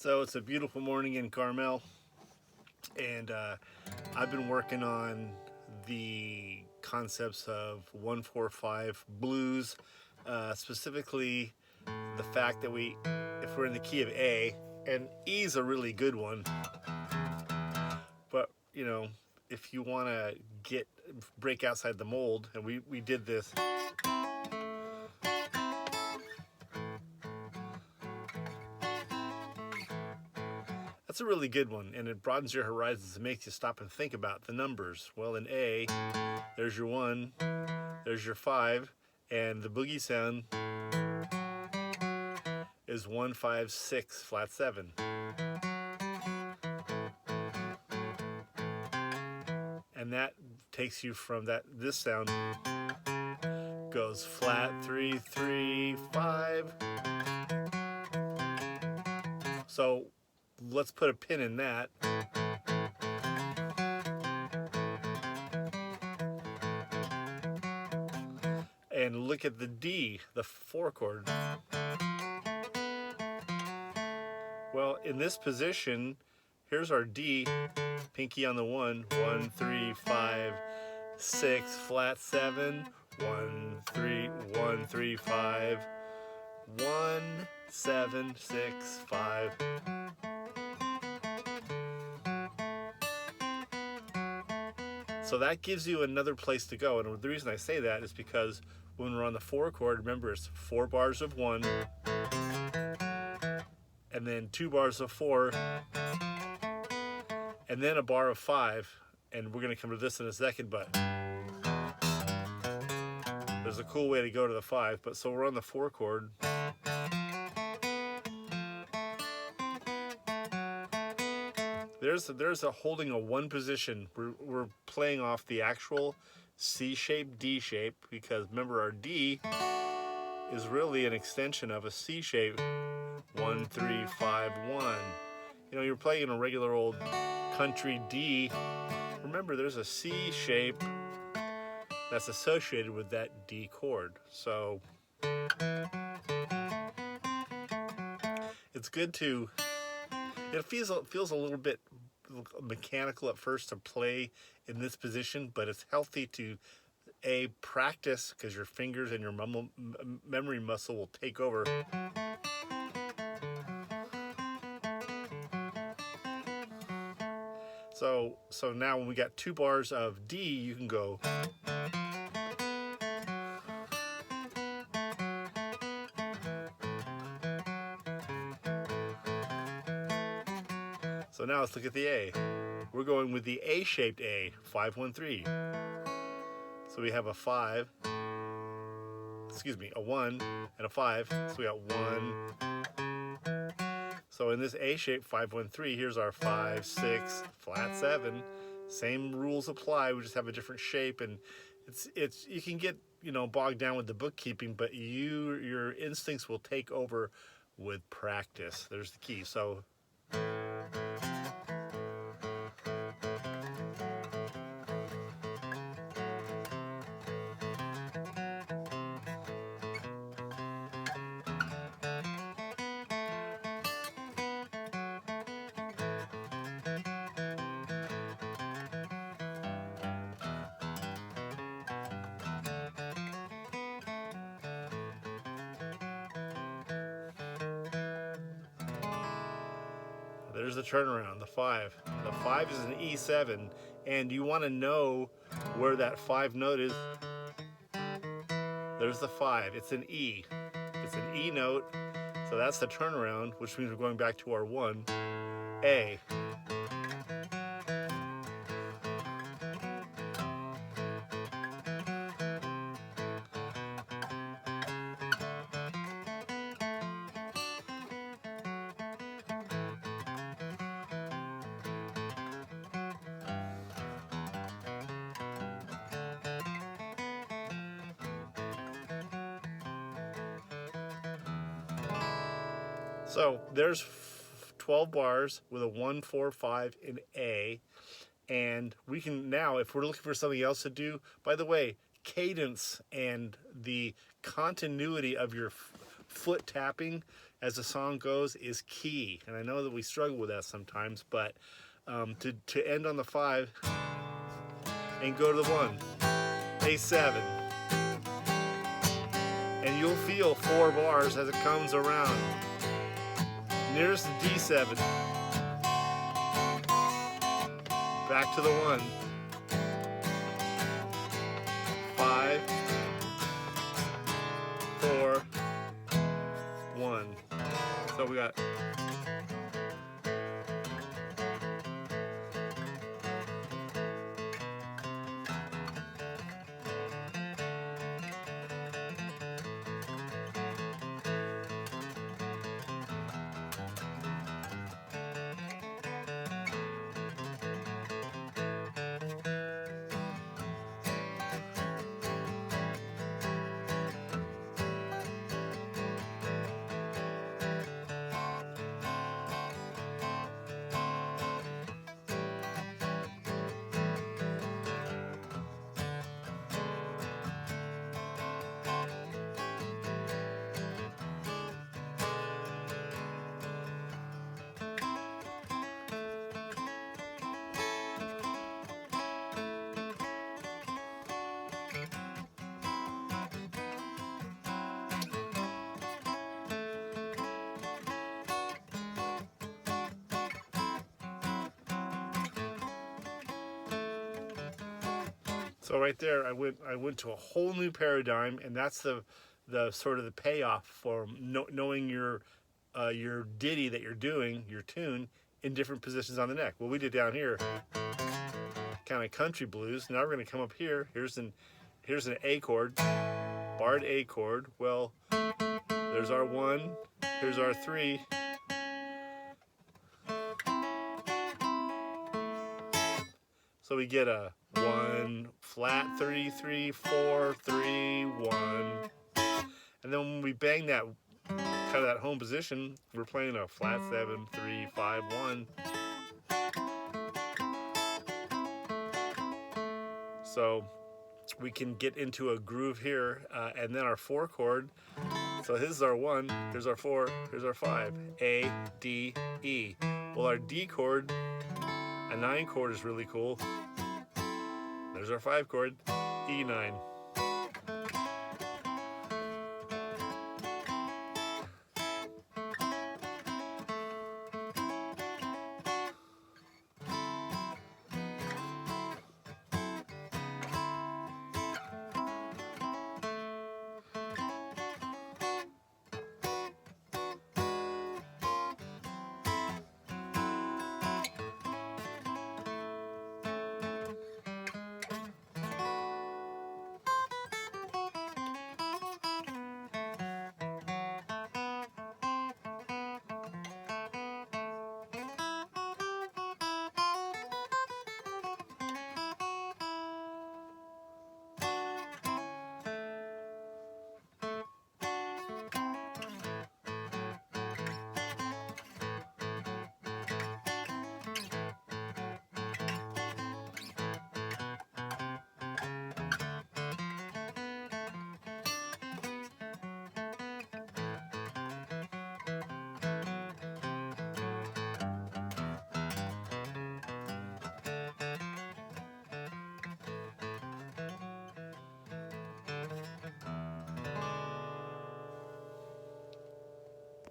So it's a beautiful morning in Carmel, and I've been working on the concepts of 145 blues, specifically the fact that if we're in the key of A, and E is a really good one, but if you want to break outside the mold, and we did this. That's a really good one, and it broadens your horizons and makes you stop and think about the numbers. Well, in A, there's your 1, there's your 5, and the boogie sound is 1, 5, 6, flat 7. And that takes you from this sound goes flat 3, 3, 5. So let's put a pin in that. And look at the D, the 4 chord. Well, in this position, here's our D, pinky on the 1, 1, 3, 5, 6, flat 7, 1, 3, 1, 3, 5, 1, 7, 6, 5. So that gives you another place to go. And the reason I say that is because when we're on the 4 chord, remember it's 4 bars of 1, and then 2 bars of 4, and then a bar of 5. And we're going to come to this in a second, but there's a cool way to go to the 5. But so we're on the 4 chord. There's a holding a 1 position. We're playing off the actual C shape, D shape, because remember our D is really an extension of a C shape. 1, 3, 5, 1. You're playing a regular old country D. Remember, there's a C shape that's associated with that D chord. So it's good to. It feels a little bit mechanical at first to play in this position, but it's healthy to practice, because your fingers and your memory muscle will take over. So now when we got 2 bars of D, you can go. So now let's look at the A. We're going with the A-shaped A, 5, 1, 3. So we have a 5, a 1 and a 5. So we got 1. So in this A shape, 5, 1, 3, here's our 5, 6, flat 7. Same rules apply. We just have a different shape, and it's you can get bogged down with the bookkeeping, but your instincts will take over with practice. There's the key. So. There's the turnaround, the 5. The 5 is an E7, and you want to know where that 5 note is. There's the 5. It's an E. It's an E note, so that's the turnaround, which means we're going back to our 1, A. So there's 12 bars with a 1, 4, 5 in A. And we can now, if we're looking for something else to do, by the way, cadence and the continuity of your foot tapping as the song goes, is key. And I know that we struggle with that sometimes, but to end on the 5 and go to the 1, A7. And you'll feel 4 bars as it comes around. Nearest the D7. Back to the 1. 5, 4, 1. So we got so right there. I went to a whole new paradigm, and that's the sort of the payoff for knowing your ditty that you're doing, your tune, in different positions on the neck. What we did down here, kind of country blues. Now we're going to come up here. Here's an A chord, barred A chord. Well, there's our 1. Here's our 3. So we get a 1 flat 33 4 3 1, and then when we bang that kind of that home position, we're playing a flat 7 3 5 1. So we can get into a groove here, and then our 4 chord. So this is our 1. Here's our 4. Here's our 5. A D E. Well, our D chord, a 9 chord, is really cool. There's our 5 chord, E9.